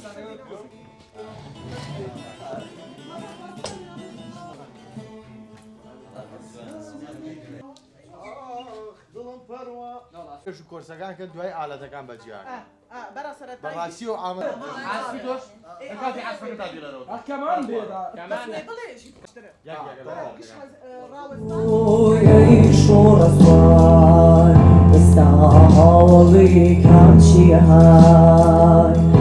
شو كورسكان كنت دوای ئالەتەکان بەجیان بەڕاستی و ئامە كمان بيضا يعيش رسوان استعاضي كان شي هاي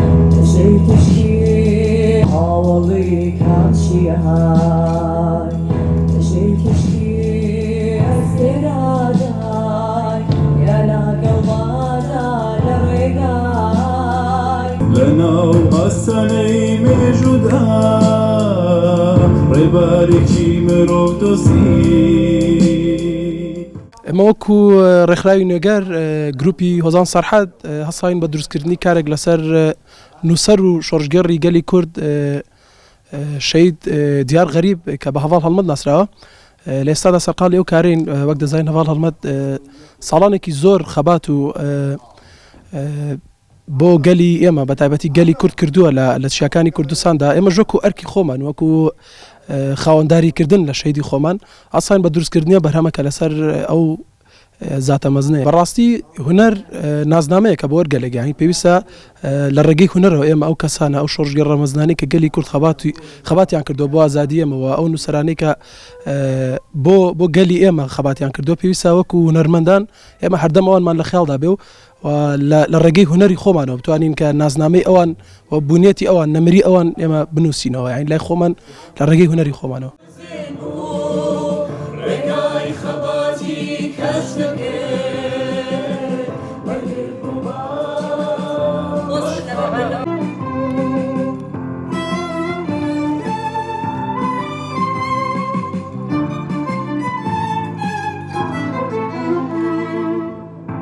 جيت اشكي حاولي كان شي هاي جيت اشكي استراداي يا لا قلبانا للرقاي لنا وهالسنة موجودة رباركي مروتوسي ئەمەوەکو ڕێکخراوی نوێگەر گروپی هۆزان سەرحەد هەساین بە دروستکردنی کارێک لەسەر نووسەر و شۆڕژگەڕی گەلی کورد شەید دیار غەریب کە بە هەڤاڵ هەڵمەت ناسراوە لە ئێستادا سەرقاڵی ئەو کارین وەک دەزانین هەڤاڵ هەڵمەت ساڵانێکی زۆر خەبات و بۆ گەلی ئێمە بە تایبەتی گەلی کورد کردووە لە شیعەکانی کوردستاندا ئێمە ژۆک و ئەرکی خۆمان وەکو خاوەنداریکردن لە شەیدی خۆمان ئاسان بە دروستکردنیە بەرهەمەکە لەسەر ئەو زاتە مەزنەیە بەڕاستی هونەر نازنامەیە کە بۆ وەرگەلێک یانی پێویستە لە ڕێگەی هونەرەوە ئێمە ئەو کەسانە ئەو شۆڕژگەڕە مەزنانی کە گەلی کورد خەباتیان کردو بۆ ئازادی ئێمەوە ئەو نووسەرانەی کە بۆ گەلی ئێمە خەباتیان کردو پێویستە وەکو هونەرمەندان ئێمە هەردەمەوانمان لە خەیاڵدا بێ و لە ڕێگەی هونەری خۆمانەوە بتوانین کە نازنامەی ئەوان و بوونیەتی ئەوان نەمری ئەوان ئێمە بنووسینەوە یانی لای خۆمان لە ڕێگەی هونەری خۆمانەوە